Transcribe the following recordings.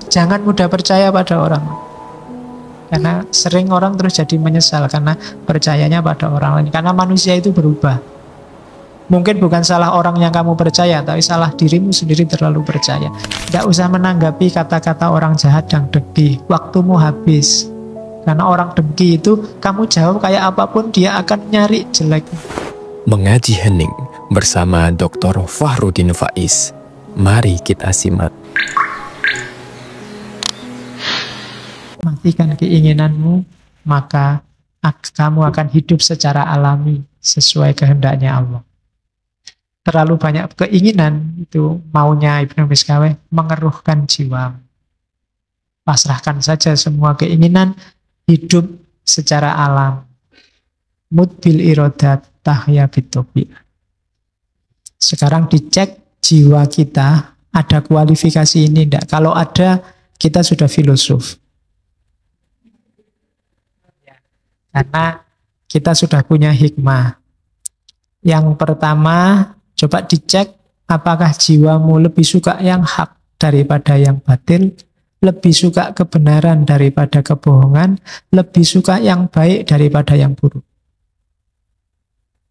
jangan mudah percaya pada orang. Karena sering orang terus jadi menyesal karena percayanya pada orang lain. Karena manusia itu berubah. Mungkin bukan salah orang yang kamu percaya, tapi salah dirimu sendiri terlalu percaya. Tidak usah menanggapi kata-kata orang jahat yang dengki. Waktumu habis. Karena orang dengki itu, kamu jawab kayak apapun, dia akan nyari jelek. Mengaji hening bersama Dr. Fahrudin Faiz. Mari kita simak. Matikan keinginanmu, maka kamu akan hidup secara alami sesuai kehendaknya Allah. Terlalu banyak keinginan, itu maunya Ibnu Miskaweh, mengeruhkan jiwa. Pasrahkan saja semua keinginan, hidup secara alam. Mudbil irodat tahya bitobi. Sekarang dicek jiwa kita, ada kualifikasi ini enggak? Kalau ada, kita sudah filosof. Karena kita sudah punya hikmah. Yang pertama, coba dicek apakah jiwamu lebih suka yang hak daripada yang batil, lebih suka kebenaran daripada kebohongan, lebih suka yang baik daripada yang buruk.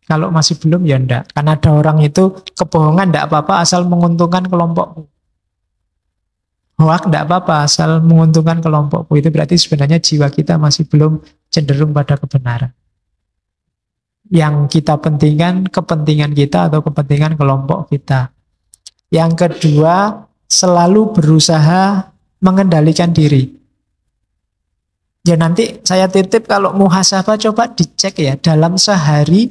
Kalau masih belum, ya enggak. Karena ada orang itu kebohongan enggak apa-apa asal menguntungkan kelompokmu. Hoak enggak apa-apa asal menguntungkan kelompokmu. Itu berarti sebenarnya jiwa kita masih belum cenderung pada kebenaran. Yang kita pentingkan kepentingan kita atau kepentingan kelompok kita. Yang kedua, selalu berusaha mengendalikan diri. Ya nanti saya titip kalau muhasabah coba dicek ya, dalam sehari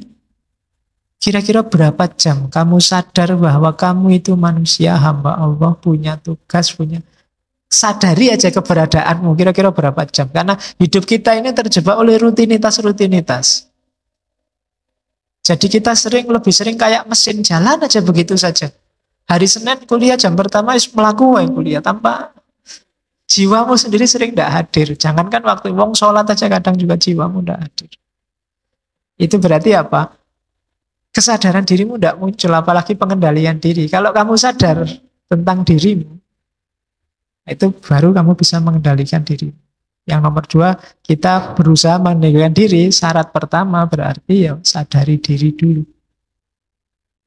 kira-kira berapa jam kamu sadar bahwa kamu itu manusia, hamba Allah, punya tugas, punya... Sadari aja keberadaanmu, kira-kira berapa jam. Karena hidup kita ini terjebak oleh rutinitas-rutinitas. Jadi kita lebih sering kayak mesin jalan aja begitu saja. Hari Senin kuliah jam pertama melakukan kuliah tanpa jiwamu sendiri sering tidak hadir. Jangankan waktu wong sholat aja kadang juga jiwamu tidak hadir. Itu berarti apa? Kesadaran dirimu tidak muncul, apalagi pengendalian diri. Kalau kamu sadar tentang dirimu, itu baru kamu bisa mengendalikan diri. Yang nomor dua, kita berusaha mengendalikan diri. Syarat pertama berarti ya sadari diri dulu.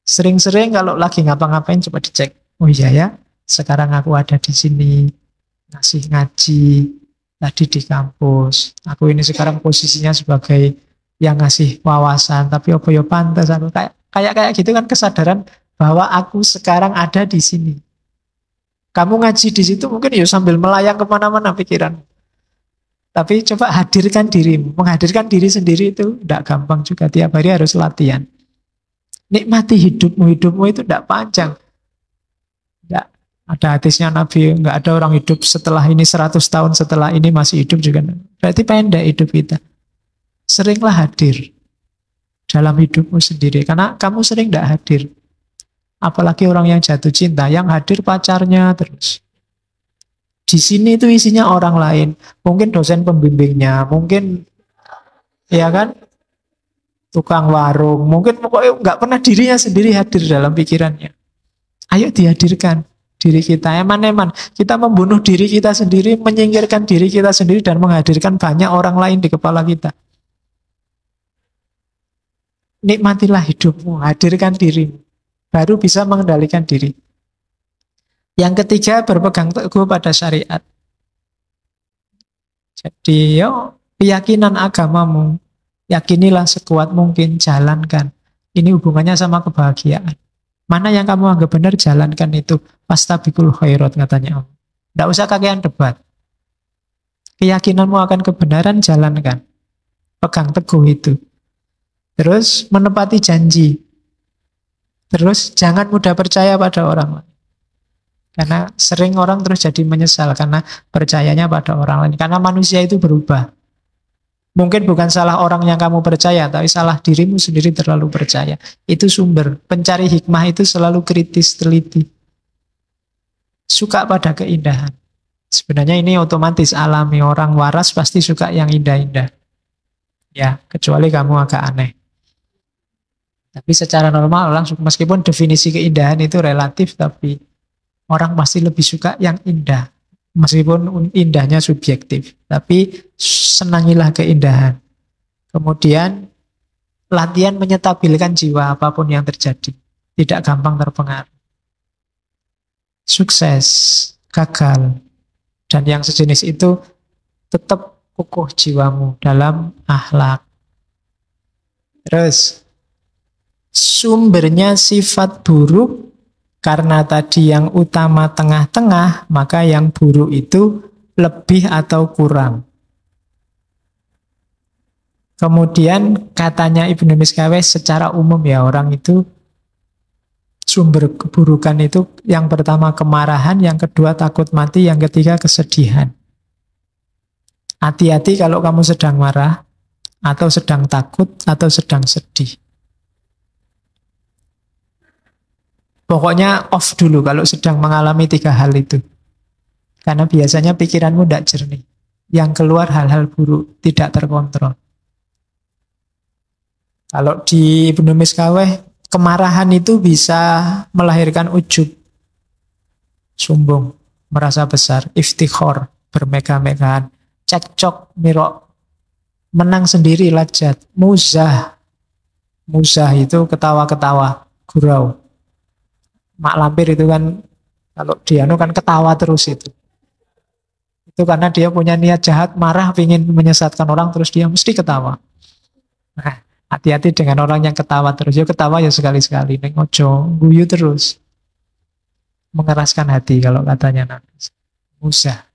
Sering-sering kalau lagi ngapa-ngapain coba dicek. Oh iya ya, sekarang aku ada di sini, ngasih ngaji, tadi di kampus. Aku ini sekarang posisinya sebagai yang ngasih wawasan, tapi apa ya pantas aku kayak gitu kan, kesadaran bahwa aku sekarang ada di sini. Kamu ngaji di situ mungkin ya sambil melayang kemana-mana pikiran. Tapi coba hadirkan dirimu. Menghadirkan diri sendiri itu tidak gampang juga. Tiap hari harus latihan. Nikmati hidupmu. Hidupmu itu tidak panjang. Tidak. Ada hadisnya Nabi, nggak ada orang hidup setelah ini 100 tahun setelah ini masih hidup juga. Berarti pendek hidup kita. Seringlah hadir dalam hidupmu sendiri. Karena kamu sering tidak hadir. Apalagi orang yang jatuh cinta, yang hadir pacarnya terus. Di sini itu isinya orang lain. Mungkin dosen pembimbingnya, mungkin ya kan, tukang warung, mungkin pokoknya nggak pernah dirinya sendiri hadir dalam pikirannya. Ayo dihadirkan diri kita. Eman-eman kita membunuh diri kita sendiri, menyingkirkan diri kita sendiri dan menghadirkan banyak orang lain di kepala kita. Nikmatilah hidupmu, hadirkan dirimu. Baru bisa mengendalikan diri. Yang ketiga, berpegang teguh pada syariat. Jadi, keyakinan agamamu, yakinilah sekuat mungkin, jalankan. Ini hubungannya sama kebahagiaan. Mana yang kamu anggap benar, jalankan itu. Fastabiqul khairat, katanya Allah. Tidak usah kakean debat. Keyakinanmu akan kebenaran, jalankan. Pegang teguh itu. Terus, menepati janji. Terus jangan mudah percaya pada orang lain. Karena sering orang terus jadi menyesal karena percayanya pada orang lain. Karena manusia itu berubah. Mungkin bukan salah orang yang kamu percaya, tapi salah dirimu sendiri terlalu percaya. Itu sumber. Pencari hikmah itu selalu kritis, teliti. Suka pada keindahan. Sebenarnya ini otomatis alami. Orang waras pasti suka yang indah-indah. Ya, kecuali kamu agak aneh. Tapi secara normal orang, meskipun definisi keindahan itu relatif, tapi orang pasti lebih suka yang indah. Meskipun indahnya subjektif, tapi senangilah keindahan. Kemudian latihan menyetabilkan jiwa apapun yang terjadi. Tidak gampang terpengaruh. Sukses, gagal, dan yang sejenis itu tetap kukuh jiwamu dalam akhlak. Terus, sumbernya sifat buruk karena tadi yang utama tengah-tengah, maka yang buruk itu lebih atau kurang. Kemudian katanya Ibnu Miskaweh secara umum ya, orang itu sumber keburukan itu yang pertama kemarahan, yang kedua takut mati, yang ketiga kesedihan. Hati-hati kalau kamu sedang marah, atau sedang takut, atau sedang sedih. Pokoknya off dulu kalau sedang mengalami tiga hal itu. Karena biasanya pikiranmu tidak jernih. Yang keluar hal-hal buruk, tidak terkontrol. Kalau di Ibnu Miskaweh, kemarahan itu bisa melahirkan ujub, sombong, merasa besar, iftikhor, bermegah-megahan, cekcok, mirok, menang sendiri, lajat, muzah. Muzah itu ketawa-ketawa, gurau. Mak lampir itu kan, kalau dia kan ketawa terus itu. Itu karena dia punya niat jahat, marah, ingin menyesatkan orang, terus dia mesti ketawa. Nah, hati-hati dengan orang yang ketawa terus. Ya ketawa ya sekali-sekali, neng ojo, guyu terus. Mengeraskan hati kalau katanya Nabi. Musa.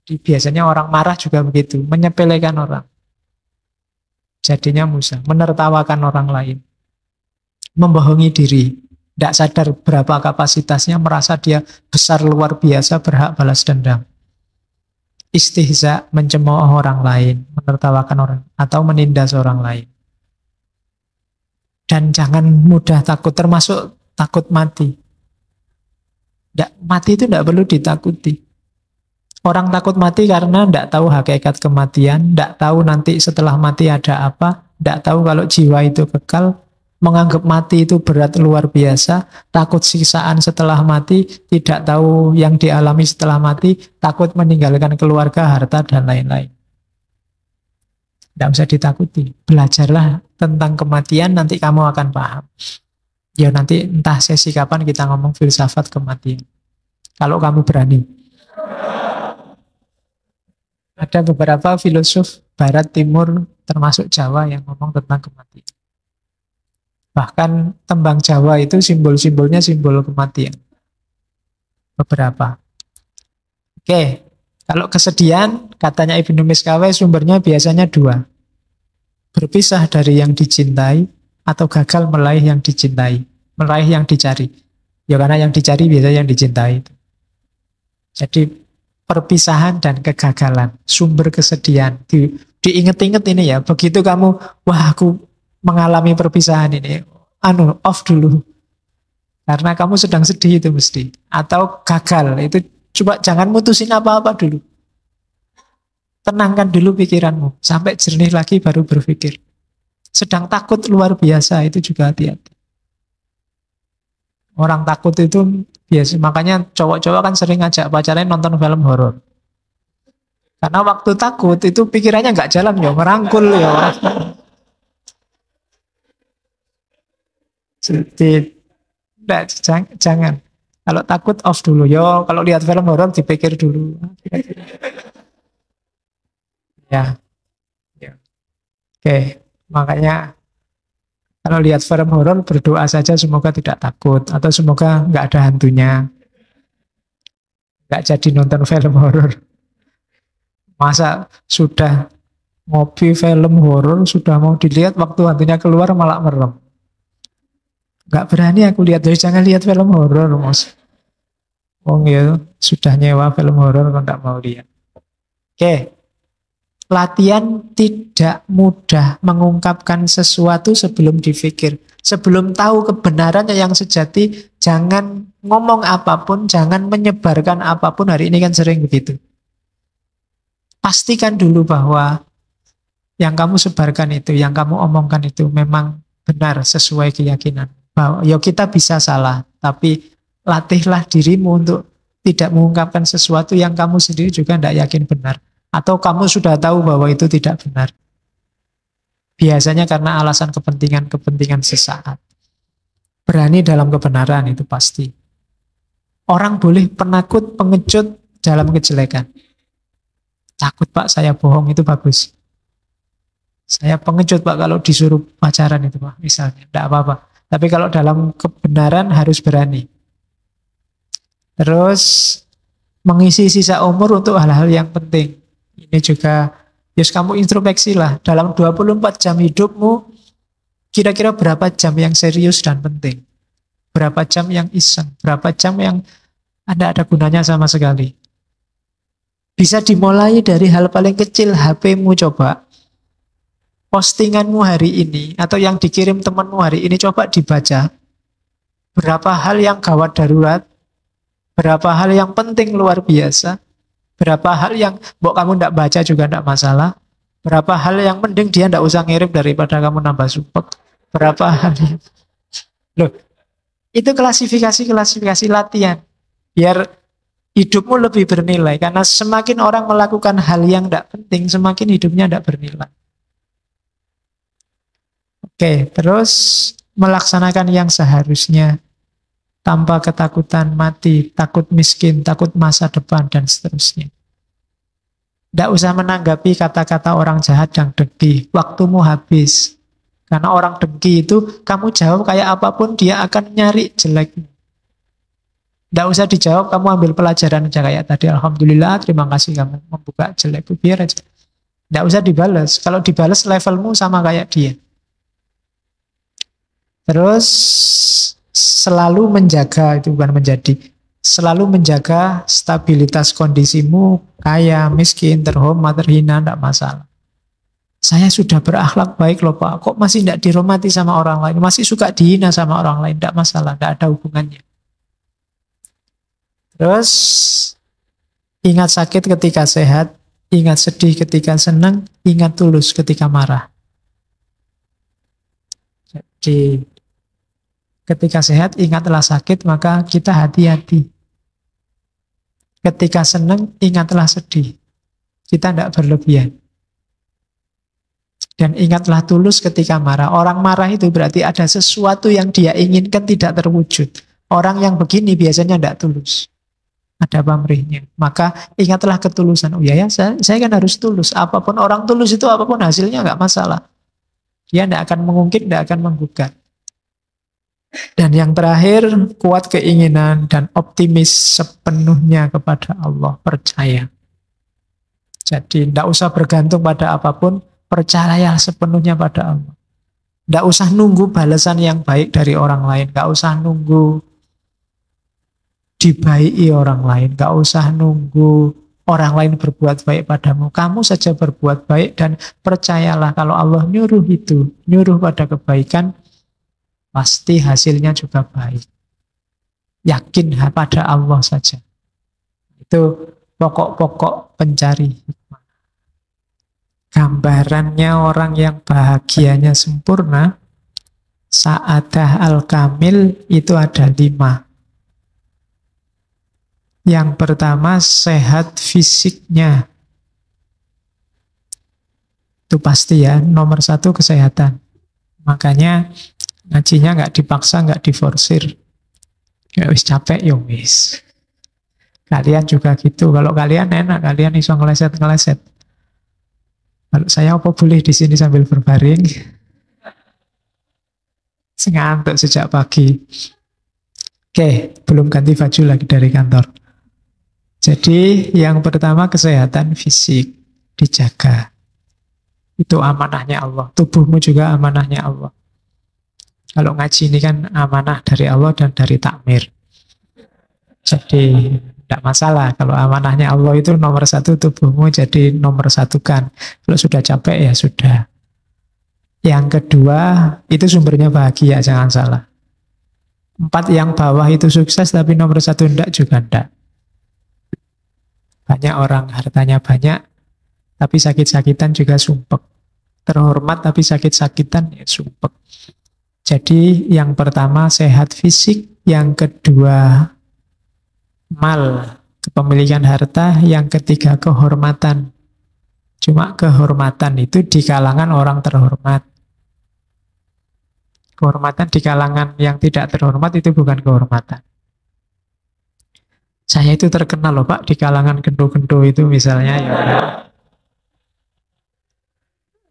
Jadi biasanya orang marah juga begitu, menyepelekan orang. Jadinya Musa, menertawakan orang lain. Membohongi diri. Tidak sadar berapa kapasitasnya, merasa dia besar luar biasa, berhak balas dendam. Istihza, mencemooh orang lain, menertawakan orang, atau menindas orang lain. Dan jangan mudah takut, termasuk takut mati. Mati itu tidak perlu ditakuti. Orang takut mati karena tidak tahu hakikat kematian, tidak tahu nanti setelah mati ada apa, tidak tahu kalau jiwa itu kekal, menganggap mati itu berat luar biasa, takut siksaan setelah mati, tidak tahu yang dialami setelah mati, takut meninggalkan keluarga, harta, dan lain-lain. Tidak usah ditakuti. Belajarlah tentang kematian, nanti kamu akan paham. Ya nanti entah sesi kapan kita ngomong filsafat kematian. Kalau kamu berani. Ada beberapa filosof Barat Timur, termasuk Jawa, yang ngomong tentang kematian. Bahkan tembang Jawa itu simbol-simbolnya simbol kematian. Beberapa. Oke, kalau kesedihan, katanya Ibnu Miskaweh, sumbernya biasanya dua. Berpisah dari yang dicintai, atau gagal meraih yang dicintai. Meraih yang dicari. Ya karena yang dicari biasanya yang dicintai. Jadi perpisahan dan kegagalan, sumber kesedihan. Diinget-inget ini ya, begitu kamu, wah aku mengalami perpisahan ini, off dulu. Karena kamu sedang sedih itu mesti. Atau gagal, itu coba jangan mutusin apa-apa dulu. Tenangkan dulu pikiranmu, sampai jernih lagi baru berpikir. Sedang takut luar biasa, itu juga hati-hati. Orang takut itu biasa, makanya cowok-cowok kan sering ngajak pacarnya nonton film horor. Karena waktu takut itu pikirannya nggak jalan ya, merangkul ya. Jadi, jangan. Kalau takut off dulu. Yo, kalau lihat film horor dipikir dulu. Ya. Oke, makanya kalau lihat film horor berdoa saja semoga tidak takut atau semoga nggak ada hantunya. Nggak jadi nonton film horor. Masa sudah ngopi film horor, sudah mau dilihat, waktu hantunya keluar malah merem. Nggak berani aku lihat, jadi jangan lihat film horor, Mas. Ya, sudah nyewa film horor kok nggak mau lihat. Oke. Latihan tidak mudah mengungkapkan sesuatu sebelum dipikir. Sebelum tahu kebenarannya yang sejati, jangan ngomong apapun, jangan menyebarkan apapun. Hari ini kan sering begitu. Pastikan dulu bahwa yang kamu sebarkan itu, yang kamu omongkan itu memang benar sesuai keyakinan. Bahwa ya kita bisa salah, tapi latihlah dirimu untuk tidak mengungkapkan sesuatu yang kamu sendiri juga tidak yakin benar. Atau kamu sudah tahu bahwa itu tidak benar. Biasanya karena alasan kepentingan-kepentingan sesaat. Berani dalam kebenaran itu pasti. Orang boleh penakut, pengecut dalam kejelekan. Takut Pak, saya bohong, itu bagus. Saya pengecut Pak kalau disuruh pacaran itu Pak, misalnya. Tidak apa-apa. Tapi kalau dalam kebenaran harus berani. Terus mengisi sisa umur untuk hal-hal yang penting. Ini juga, yes, kamu introspeksi lah. Dalam 24 jam hidupmu, kira-kira berapa jam yang serius dan penting? Berapa jam yang iseng? Berapa jam yang ada gunanya sama sekali? Bisa dimulai dari hal paling kecil, HP-mu coba. Postinganmu hari ini, atau yang dikirim temanmu hari ini, coba dibaca. Berapa hal yang gawat darurat, berapa hal yang penting luar biasa, berapa hal yang kamu tidak baca juga tidak masalah, berapa hal yang mending dia tidak usah ngirim daripada kamu nambah supek, berapa hal yang... Loh, itu klasifikasi latihan. Biar hidupmu lebih bernilai. Karena semakin orang melakukan hal yang tidak penting, semakin hidupnya tidak bernilai. Oke, terus melaksanakan yang seharusnya tanpa ketakutan mati, takut miskin, takut masa depan, dan seterusnya. Tidak usah menanggapi kata-kata orang jahat yang dengki. Waktumu habis. Karena orang dengki itu, kamu jawab kayak apapun, dia akan nyari jelekmu. Tidak usah dijawab, kamu ambil pelajaran aja kayak tadi. Alhamdulillah, terima kasih kamu membuka jelekku, biar aja. Tidak usah dibalas. Kalau dibalas levelmu sama kayak dia. Terus selalu menjaga, itu bukan menjadi, selalu menjaga stabilitas kondisimu, kaya, miskin, terhormat, terhina, tidak masalah. Saya sudah berakhlak baik loh Pak, kok masih tidak dihormati sama orang lain, masih suka dihina sama orang lain, tidak masalah, tidak ada hubungannya. Terus ingat sakit ketika sehat, ingat sedih ketika senang, ingat tulus ketika marah. Jadi ketika sehat, ingatlah sakit, maka kita hati-hati. Ketika senang, ingatlah sedih. Kita tidak berlebihan. Dan ingatlah tulus ketika marah. Orang marah itu berarti ada sesuatu yang dia inginkan tidak terwujud. Orang yang begini biasanya tidak tulus. Ada pamrihnya. Maka ingatlah ketulusan. Oh ya, saya kan harus tulus. Apapun orang tulus itu, apapun hasilnya nggak masalah. Dia tidak akan mengungkit, tidak akan menggugat. Dan yang terakhir, kuat keinginan dan optimis sepenuhnya kepada Allah, percaya. Jadi tidak usah bergantung pada apapun, percayalah sepenuhnya pada Allah. Tidak usah nunggu balasan yang baik dari orang lain, tidak usah nunggu dibaiki orang lain, tidak usah nunggu orang lain berbuat baik padamu. Kamu saja berbuat baik dan percayalah kalau Allah nyuruh itu, nyuruh pada kebaikan, pasti hasilnya juga baik. Yakin pada Allah saja. Itu pokok-pokok pencari hikmah. Gambarannya orang yang bahagianya sempurna, sa'adah al-kamil itu ada 5. Yang pertama, sehat fisiknya. Itu pasti ya, nomor 1 kesehatan. Makanya ngajinya nggak dipaksa, nggak diforsir. Ya wis capek, ya wis. Kalian juga gitu. Kalau kalian enak, kalian iso ngeleset-ngeleset. Kalau saya apa boleh di sini sambil berbaring? Ngantuk sejak pagi. Oke, belum ganti baju lagi dari kantor. Jadi yang pertama kesehatan fisik dijaga. Itu amanahnya Allah. Tubuhmu juga amanahnya Allah. Kalau ngaji ini kan amanah dari Allah dan dari takmir. Jadi tidak masalah. Kalau amanahnya Allah itu nomor 1, tubuhmu jadi nomor 1 kan. Kalau sudah capek ya sudah. Yang kedua itu sumbernya bahagia, jangan salah. 4 yang bawah itu sukses tapi nomor 1 enggak juga enggak. Banyak orang hartanya banyak tapi sakit-sakitan juga sumpek. Terhormat tapi sakit-sakitan ya sumpek. Jadi yang pertama sehat fisik, yang kedua Mal, kepemilikan harta. Yang ketiga, kehormatan. Cuma kehormatan itu di kalangan orang terhormat. Kehormatan di kalangan yang tidak terhormat itu bukan kehormatan. Saya itu terkenal loh Pak, di kalangan gendo-gendo itu misalnya. Ya,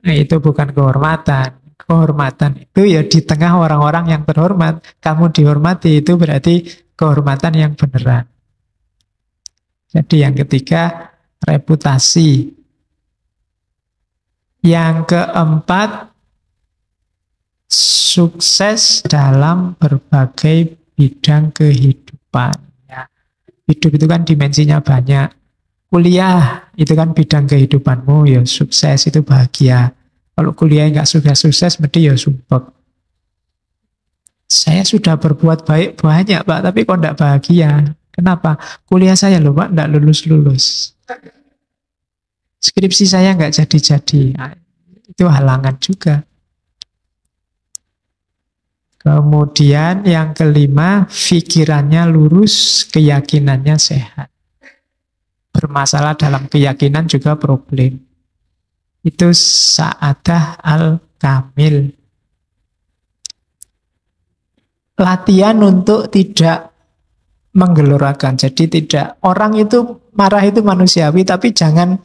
nah, itu bukan kehormatan. Kehormatan itu ya di tengah orang-orang yang terhormat. Kamu dihormati itu berarti kehormatan yang beneran. Jadi yang ketiga, reputasi. Yang keempat, sukses dalam berbagai bidang kehidupan. Ya. Hidup itu kan dimensinya banyak. Kuliah itu kan bidang kehidupanmu, ya sukses itu bahagia. Kalau kuliah nggak sukses-sukses, mesti ya sumpek. Saya sudah berbuat baik banyak Pak, tapi kok nggak bahagia. Kenapa? Kuliah saya loh Pak, nggak lulus-lulus. Skripsi saya nggak jadi-jadi. Nah, itu halangan juga. Kemudian yang kelima, pikirannya lurus, keyakinannya sehat. Bermasalah dalam keyakinan juga problem. Itu sa'adah al-kamil. Latihan untuk tidak menggelorakan. Jadi tidak, orang itu marah itu manusiawi, tapi jangan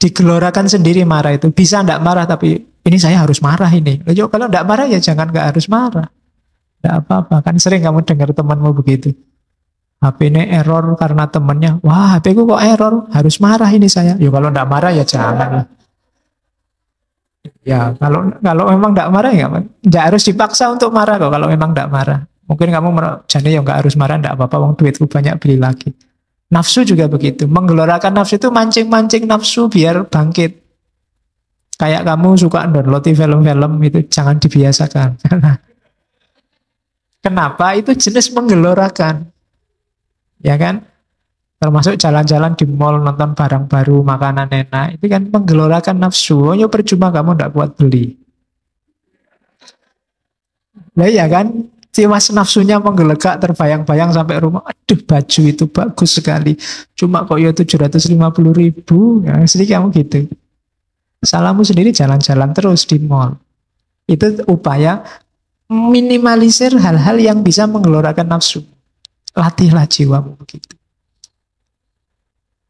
digelorakan sendiri marah itu. Bisa enggak marah, tapi ini saya harus marah ini. Loh, kalau enggak marah ya jangan enggak harus marah. Enggak apa-apa. Kan sering kamu dengar temanmu begitu. HP ini error karena temennya. Wah, HP ku kok error? Harus marah ini saya. Ya kalau enggak marah ya jangan. Ya, kalau memang enggak marah ya enggak harus dipaksa untuk marah kok kalau memang enggak marah. Mungkin kamu jadi ya enggak harus marah, enggak apa-apa, wong duitku banyak beli lagi. Nafsu juga begitu. Menggelorakan nafsu itu mancing-mancing nafsu biar bangkit. Kayak kamu suka download film-film itu jangan dibiasakan. Kenapa? Itu jenis menggelorakan. Ya kan? Termasuk jalan-jalan di mall, nonton barang baru, makanan enak. Itu kan menggelorakan nafsu. Oh, ya percuma kamu enggak buat beli. Nah iya kan? Mas nafsunya menggelegak, terbayang-bayang sampai rumah. Aduh, baju itu bagus sekali. Cuma kok ya 750.000. Ya, sedikit kamu gitu. Salahmu sendiri jalan-jalan terus di mall. Itu upaya minimalisir hal-hal yang bisa menggelorakan nafsu. Latihlah jiwamu begitu.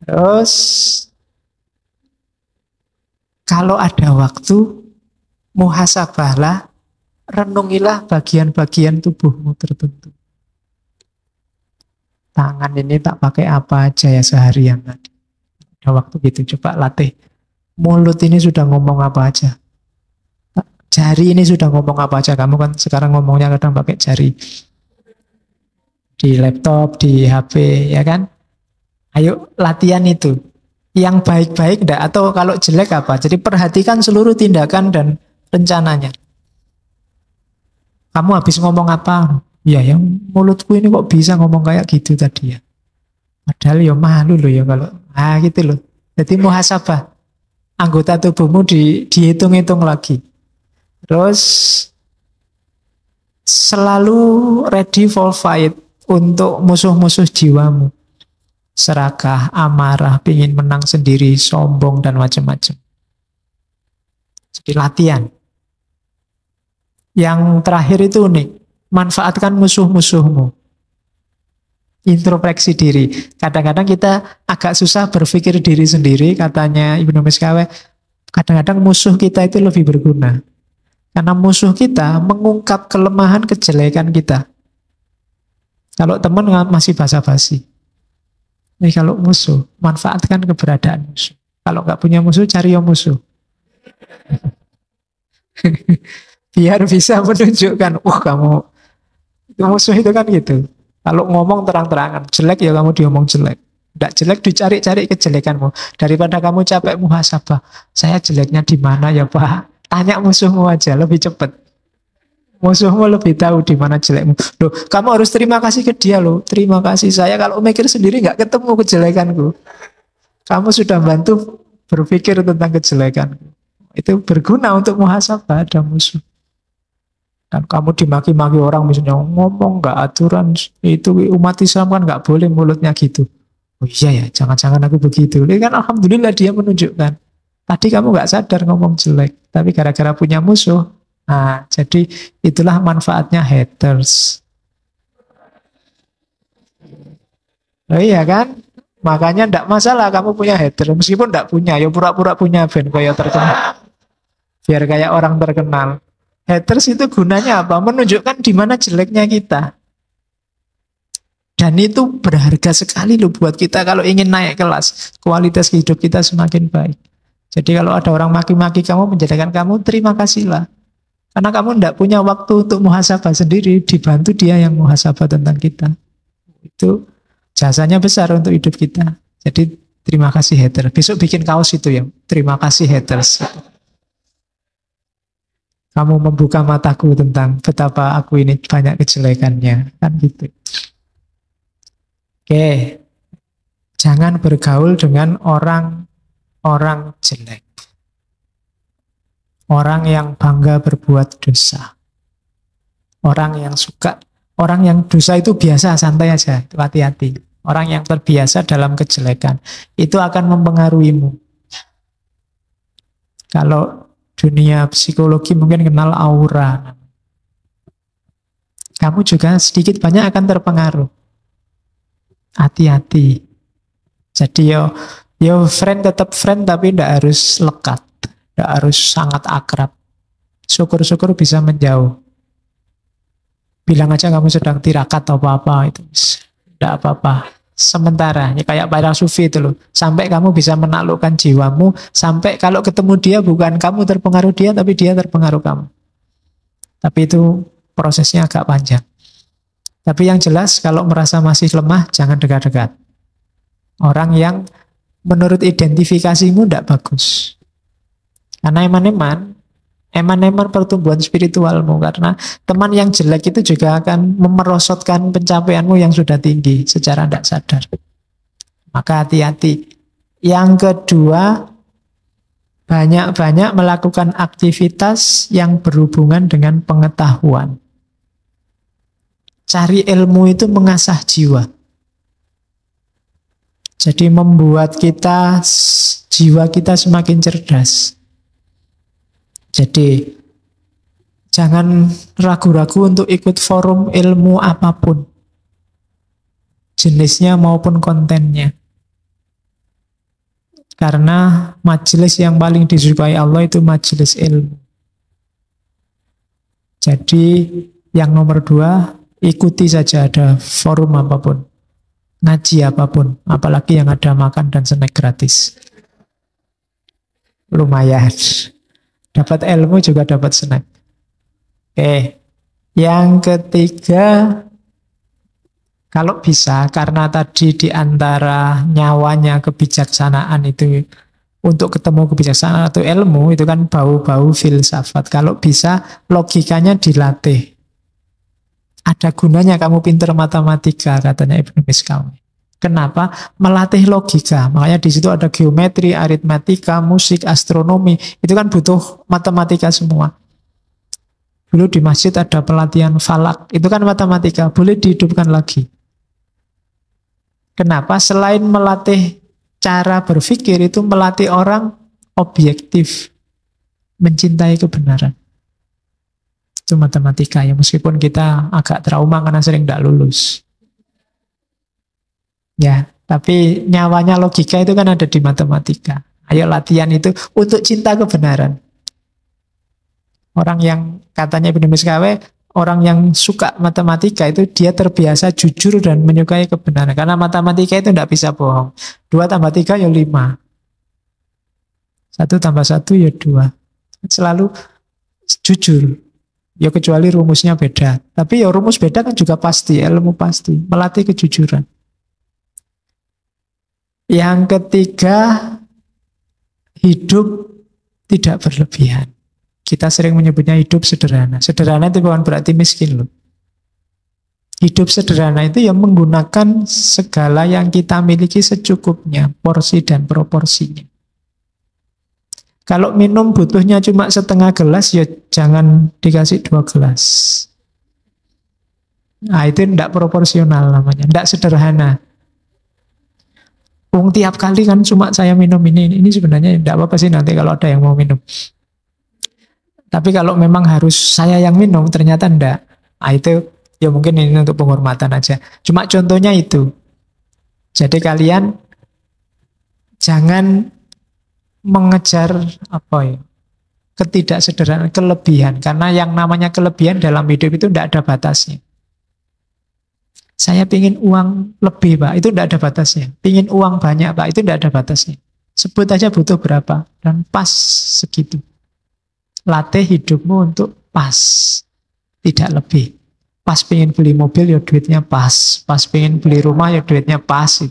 Terus, kalau ada waktu, muhasabahlah, renungilah bagian-bagian tubuhmu tertentu. Tangan ini tak pakai apa aja ya seharian tadi. Ada waktu gitu, coba latih. Mulut ini sudah ngomong apa aja. Jari ini sudah ngomong apa aja. Kamu kan sekarang ngomongnya kadang pakai jari. Di laptop, di HP, ya kan? Ayo latihan itu. Yang baik-baik enggak, atau kalau jelek apa. Jadi perhatikan seluruh tindakan dan rencananya. Kamu habis ngomong apa? Ya, yang mulutku ini kok bisa ngomong kayak gitu tadi ya. Padahal ya malu loh ya kalau. Ah gitu loh. Jadi muhasabah. Anggota tubuhmu dihitung-hitung lagi. Terus selalu ready for fight untuk musuh-musuh jiwamu. Serakah, amarah, pingin menang sendiri, sombong, dan macam-macam. Jadi latihan. Yang terakhir itu unik. Manfaatkan musuh-musuhmu. Introspeksi diri. Kadang-kadang kita agak susah berpikir diri sendiri, katanya Ibnu Miskawe. Kadang-kadang musuh kita itu lebih berguna. Karena musuh kita mengungkap kelemahan kejelekan kita. Kalau teman masih basa-basi. Ini kalau musuh, manfaatkan keberadaan musuh. Kalau nggak punya musuh, cari yang musuh. Biar bisa menunjukkan, kamu musuh itu kan gitu. Kalau ngomong terang-terangan, jelek ya kamu diomong jelek. Nggak jelek dicari-cari kejelekanmu. Daripada kamu capek muhasabah, saya jeleknya di mana ya Pak? Tanya musuhmu aja, lebih cepat. Musuhmu lebih tahu di mana jelekmu. Loh, kamu harus terima kasih ke dia loh. Terima kasih, saya kalau mikir sendiri nggak ketemu kejelekanku. Kamu sudah bantu berpikir tentang kejelekanku. Itu berguna untuk muhasabah, ada musuh. Dan kamu dimaki-maki orang misalnya ngomong nggak aturan, itu umat Islam kan nggak boleh mulutnya gitu. Oh iya ya, jangan-jangan aku begitu. Ini kan alhamdulillah dia menunjukkan. Tadi kamu nggak sadar ngomong jelek, tapi gara-gara punya musuh. Nah, jadi itulah manfaatnya haters. Oh iya kan? Makanya ndak masalah kamu punya hater. Meskipun ndak punya, ya pura-pura punya ben kayak terkenal. Biar kayak orang terkenal. Haters itu gunanya apa? Menunjukkan di mana jeleknya kita. Dan itu berharga sekali loh buat kita kalau ingin naik kelas. Kualitas hidup kita semakin baik. Jadi kalau ada orang maki-maki kamu, menjadikan kamu, terima kasihlah. Karena kamu tidak punya waktu untuk muhasabah sendiri, dibantu dia yang muhasabah tentang kita. Itu jasanya besar untuk hidup kita. Jadi terima kasih hater. Besok bikin kaos itu ya, terima kasih haters. Kamu membuka mataku tentang betapa aku ini banyak kejelekannya. Kan gitu. Oke. Jangan bergaul dengan orang jelek. Orang yang bangga berbuat dosa. Orang yang dosa itu biasa, santai aja. Hati-hati. Orang yang terbiasa dalam kejelekan. Itu akan mempengaruhimu. Kalau dunia psikologi mungkin kenal aura. Kamu juga sedikit banyak akan terpengaruh. Hati-hati. Jadi yo friend tetap friend tapi tidak harus lekat. Tidak harus sangat akrab. Syukur-syukur bisa menjauh. Bilang aja kamu sedang tirakat atau apa-apa. Itu tidak apa-apa. Sementara, ya kayak para sufi itu loh. Sampai kamu bisa menaklukkan jiwamu. Sampai kalau ketemu dia bukan kamu terpengaruh dia, tapi dia terpengaruh kamu. Tapi itu prosesnya agak panjang. Tapi yang jelas kalau merasa masih lemah, jangan dekat-dekat. Orang yang menurut identifikasimu tidak bagus. Karena eman-eman pertumbuhan spiritualmu. Karena teman yang jelek itu juga akan memerosotkan pencapaianmu yang sudah tinggi secara tidak sadar. Maka hati-hati. Yang kedua, banyak-banyak melakukan aktivitas yang berhubungan dengan pengetahuan. Cari ilmu itu mengasah jiwa. Jadi membuat jiwa kita semakin cerdas. Jadi jangan ragu-ragu untuk ikut forum ilmu apapun. Jenisnya maupun kontennya. Karena majelis yang paling disukai Allah itu majelis ilmu. Jadi yang nomor 2, ikuti saja ada forum apapun. Ngaji apapun. Apalagi yang ada makan dan snack gratis. Lumayan. Dapat ilmu juga dapat snack. Oke. Yang ketiga, kalau bisa, karena tadi di antara nyawanya kebijaksanaan itu, untuk ketemu kebijaksanaan atau ilmu, itu kan bau-bau filsafat. Kalau bisa, logikanya dilatih. Ada gunanya kamu pinter matematika, katanya Ibnu Miskawi. Kenapa? Melatih logika. Makanya di situ ada geometri, aritmatika, musik, astronomi. Itu kan butuh matematika semua. Dulu di masjid ada pelatihan falak. Itu kan matematika. Boleh dihidupkan lagi. Kenapa? Selain melatih cara berpikir, itu melatih orang objektif. Mencintai kebenaran. Itu matematika ya. Meskipun kita agak trauma karena sering tidak lulus. Ya, tapi nyawanya logika itu kan ada di matematika. Ayo latihan itu untuk cinta kebenaran. Orang yang katanya Ibnu Miskawi, orang yang suka matematika itu dia terbiasa jujur dan menyukai kebenaran. Karena matematika itu tidak bisa bohong. 2 tambah 3 ya 5. 1 tambah 1 ya 2. Selalu jujur. Ya kecuali rumusnya beda. Tapi ya rumus beda kan juga pasti, ilmu pasti. Melatih kejujuran. Yang ketiga, hidup tidak berlebihan. Kita sering menyebutnya hidup sederhana. Sederhana itu bukan berarti miskin loh. Hidup sederhana itu yang menggunakan segala yang kita miliki secukupnya, porsi dan proporsinya. Kalau minum butuhnya cuma setengah gelas, ya jangan dikasih 2 gelas. Nah, itu tidak proporsional namanya, tidak sederhana. Tiap kali kan cuma saya minum ini sebenarnya tidak apa-apa sih nanti kalau ada yang mau minum. Tapi kalau memang harus saya yang minum, ternyata enggak. Nah, itu ya mungkin ini untuk penghormatan aja. Cuma contohnya itu. Jadi kalian jangan mengejar ketidaksederhanaan, kelebihan. Karena yang namanya kelebihan dalam hidup itu tidak ada batasnya. Saya pingin uang lebih, Pak, itu tidak ada batasnya. Pingin uang banyak, Pak, itu tidak ada batasnya. Sebut aja butuh berapa, dan pas segitu. Latih hidupmu untuk pas, tidak lebih. Pas pingin beli mobil, ya duitnya pas. Pas pingin beli rumah, ya duitnya pas.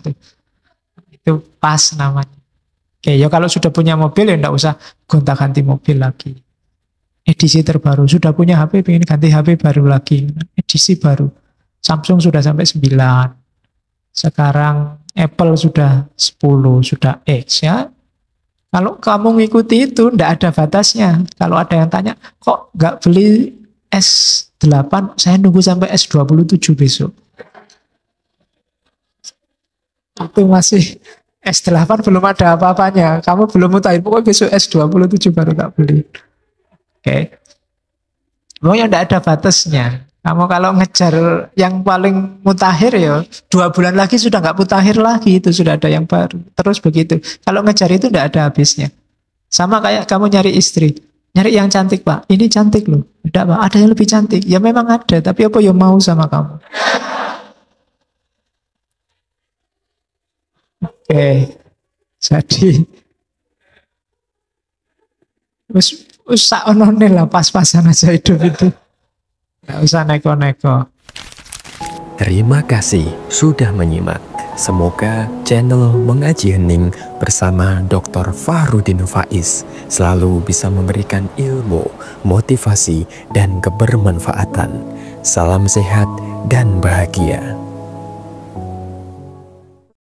Itu pas namanya. Oke, ya kalau sudah punya mobil, ya tidak usah gonta-ganti mobil lagi. Edisi terbaru, sudah punya HP, pingin ganti HP baru lagi. Edisi baru. Samsung sudah sampai 9. Sekarang Apple sudah 10, sudah X ya. Kalau kamu ngikuti itu, tidak ada batasnya. Kalau ada yang tanya, kok nggak beli S8, saya nunggu sampai S27 besok. Itu masih S8 belum ada apa-apanya. Kamu belum mutahin, pokoknya besok S27 baru tak beli. Oke. Pokoknya tidak ada batasnya. Kamu kalau ngejar yang paling mutakhir ya 2 bulan lagi sudah nggak mutakhir lagi, itu sudah ada yang baru. Terus begitu. Kalau ngejar itu tidak ada habisnya. Sama kayak kamu nyari istri. Nyari yang cantik, Pak. Ini cantik loh. Tidak, Pak. Ada yang lebih cantik. Ya memang ada. Tapi apa yang mau sama kamu? Oke. Jadi usah onone lah, pas-pasan aja hidup itu. Nggak usah neko-neko. Terima kasih sudah menyimak. Semoga channel Mengaji Hening bersama Dr. Fahrudin Faiz selalu bisa memberikan ilmu, motivasi, dan kebermanfaatan. Salam sehat dan bahagia.